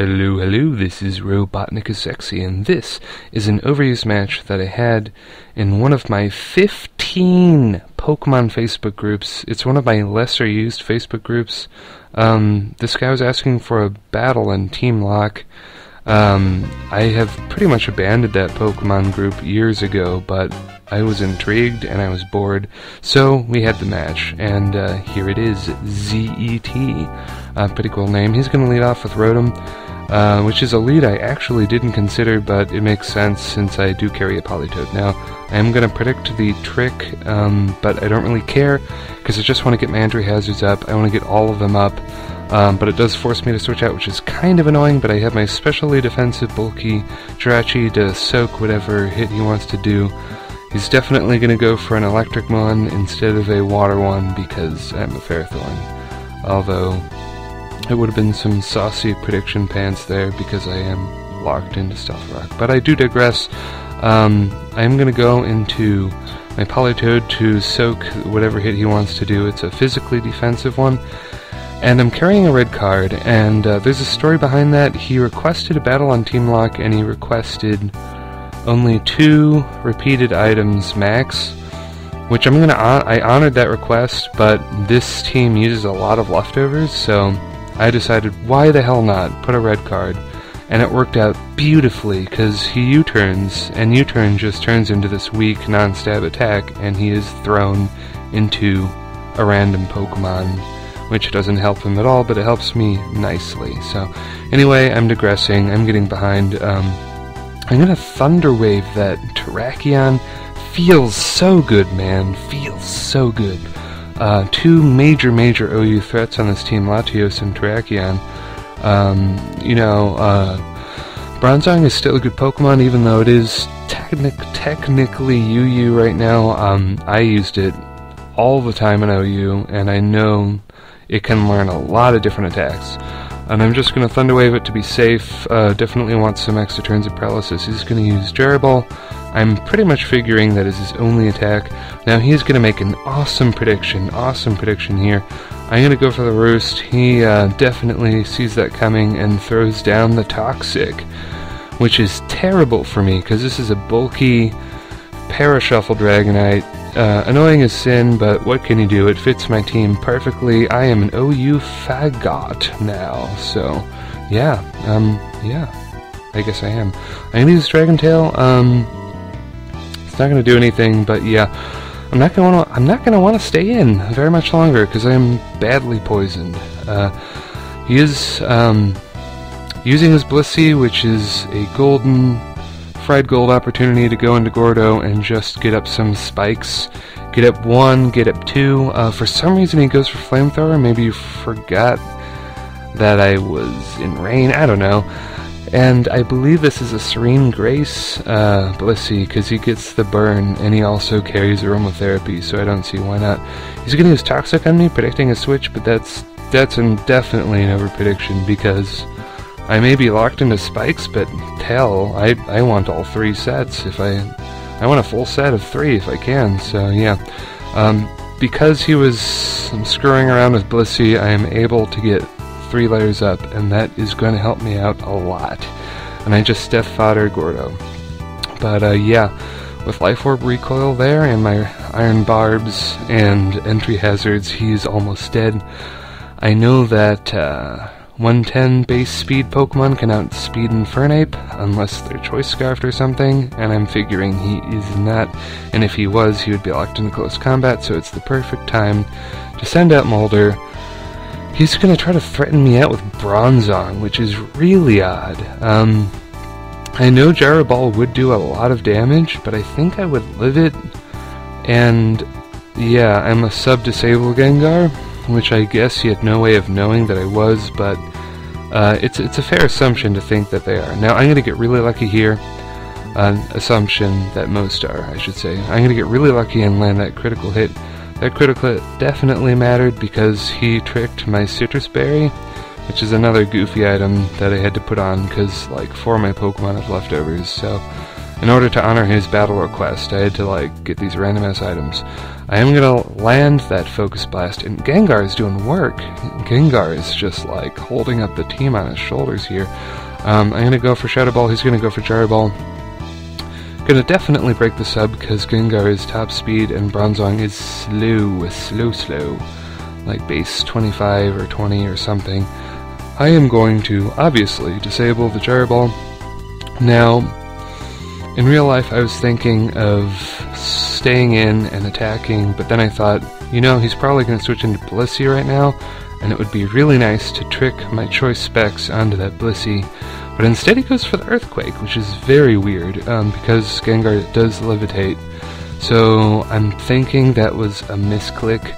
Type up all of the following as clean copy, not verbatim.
Hello, hello, this is RobotnikIsSexy, and this is an overused match that I had in one of my 15 Pokemon Facebook groups. It's one of my lesser used Facebook groups. This guy was asking for a battle in Team Lock. I have pretty much abandoned that Pokemon group years ago, but I was intrigued and I was bored, so we had the match, and here it is, Z-E-T. Pretty cool name. He's going to lead off with Rotom, which is a lead I actually didn't consider, but it makes sense since I do carry a Politoed. Now, I am going to predict the trick, but I don't really care, because I just want to get my entry hazards up. I want to get all of them up, but it does force me to switch out, which is kind of annoying, but I have my specially defensive Bulky Jirachi to soak whatever hit he wants to do. He's definitely going to go for an electric one instead of a water one, because I'm a Ferrothorn. Although, it would have been some saucy prediction pants there, because I am locked into Stealth Rock. But I do digress. I am going to go into my Politoed to soak whatever hit he wants to do. It's a physically defensive one. And I'm carrying a red card, and there's a story behind that. He requested a battle on Team Lock, and he requested only 2 repeated items max, which I honored that request, but this team uses a lot of leftovers, so I decided, why the hell not, put a red card, and it worked out beautifully, because he U-turns, and U-turn just turns into this weak non-stab attack, and he is thrown into a random Pokemon, which doesn't help him at all, but it helps me nicely. So, anyway, I'm digressing, I'm getting behind. I'm gonna Thunder Wave that Terrakion. Feels so good, man, feels so good. 2 major OU threats on this team, Latios and Terrakion. Bronzong is still a good Pokemon, even though it is technically UU right now. I used it all the time in OU, and I know it can learn a lot of different attacks. And I'm just going to Thunder Wave it to be safe. Definitely wants some extra turns of paralysis. He's going to use Gerbil. I'm pretty much figuring that is his only attack. Now he's going to make an awesome prediction here. I'm going to go for the Roost. He definitely sees that coming and throws down the Toxic, which is terrible for me, because this is a bulky Parashuffle Dragonite. Annoying as sin, but what can you do? It fits my team perfectly. I am an OU Fagot now, so yeah, I guess I am. I'm gonna use Dragon Tail. It's not gonna do anything, but yeah, I'm not gonna want to stay in very much longer because I am badly poisoned. He is using his Blissey, which is a fried gold opportunity to go into Gordo and just get up some spikes. Get up 1, get up 2. For some reason he goes for Flamethrower. Maybe you forgot that I was in rain. I don't know. And I believe this is a Serene Grace Blissey, because he gets the burn and he also carries Aromatherapy, so I don't see why not. He's going to use Toxic on me, predicting a switch, but that's definitely an over-prediction, because I may be locked into spikes, but hell, I want all 3 sets. If I want a full set of 3 if I can. So yeah, because he was screwing around with Blissey, I am able to get 3 layers up, and that is going to help me out a lot. And I just Death Fodder Gordo. But yeah, with Life Orb recoil there and my Iron Barbs and entry hazards, he's almost dead. I know that 110 base speed Pokemon can outspeed Infernape, unless they're Choice Scarfed or something, and I'm figuring he is not, and if he was, he would be locked into close combat, so it's the perfect time to send out Molder. He's going to try to threaten me out with Bronzong, which is really odd. I know Gyro Ball would do a lot of damage, but I think I would live it, and yeah, I'm a sub-disable Gengar, which I guess he had no way of knowing that I was, but it's a fair assumption to think that they are. Now, I'm going to get really lucky here. Assumption that most are, I should say. I'm going to get really lucky and land that critical hit. That critical hit definitely mattered because he tricked my Citrus Berry, which is another goofy item that I had to put on because, like, 4 of my Pokemon have leftovers. So, in order to honor his battle request, I had to, like, get these random ass items. I am gonna land that Focus Blast, and Gengar is doing work. Gengar is just, like, holding up the team on his shoulders here. I'm gonna go for Shadow Ball, he's gonna go for Gyro Ball. Gonna definitely break the sub, because Gengar is top speed, and Bronzong is slow. Like base 25 or 20 or something. I am going to, obviously, disable the Gyro Ball. Now, in real life, I was thinking of staying in and attacking, but then I thought, you know, he's probably going to switch into Blissey right now, and it would be really nice to trick my choice specs onto that Blissey. But instead he goes for the Earthquake, which is very weird, because Gengar does levitate. So I'm thinking that was a misclick,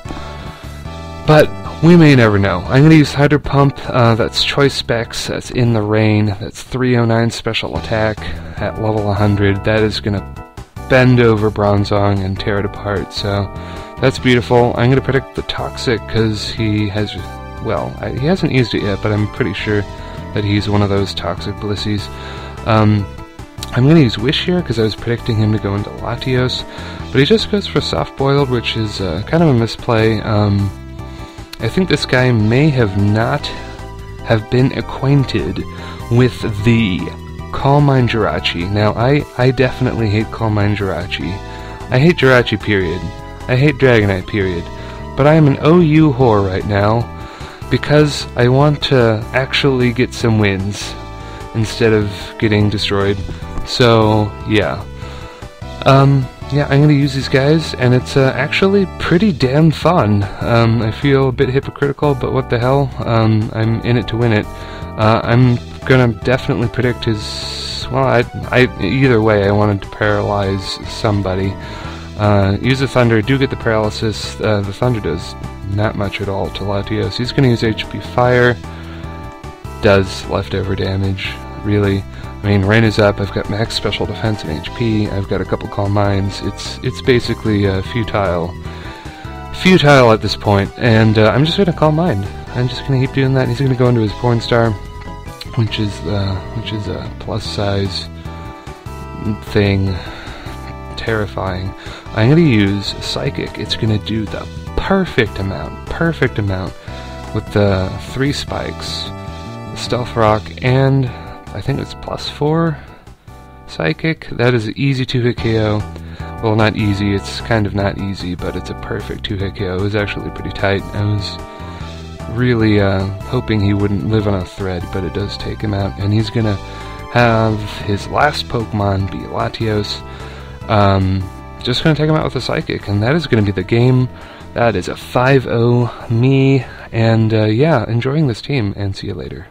but we may never know. I'm going to use Hydro Pump, that's choice specs, that's in the rain, that's 309 special attack at level 100. That is going to bend over Bronzong and tear it apart, so that's beautiful. I'm going to predict the Toxic because he has, well, he hasn't used it yet, but I'm pretty sure that he's one of those Toxic Blissies. I'm going to use Wish here because I was predicting him to go into Latios, but he just goes for Soft Boiled, which is kind of a misplay. I think this guy may not have been acquainted with the Calm Mind Jirachi. Now, I definitely hate Calm Mind Jirachi. I hate Jirachi, period. I hate Dragonite, period. But I am an OU whore right now because I want to actually get some wins instead of getting destroyed. So, yeah. Yeah, I'm going to use these guys, and it's actually pretty damn fun. I feel a bit hypocritical, but what the hell? I'm in it to win it. I'm going to definitely predict his... Well, either way, I wanted to paralyze somebody. Use the Thunder, do get the paralysis. The Thunder does not much at all to Latios. He's going to use HP Fire. Does leftover damage, really. I mean, rain is up, I've got max special defense and HP, I've got a couple Calm Minds. It's basically futile at this point, and I'm just going to Calm Mind. I'm just going to keep doing that. He's going to go into his Porn Star, which is a plus size thing. Terrifying. I'm going to use Psychic. It's going to do the perfect amount with the 3 spikes, the Stealth Rock, and I think it's +4 Psychic. That is an easy 2-hit KO. Well, not easy, it's kind of not easy, but it's a perfect 2-hit KO. It was actually pretty tight. I was really hoping he wouldn't live on a thread, but it does take him out. And he's going to have his last Pokemon be Latios. Just going to take him out with a Psychic, and that is going to be the game. That is a 5-0 me, and yeah, enjoying this team, and see you later.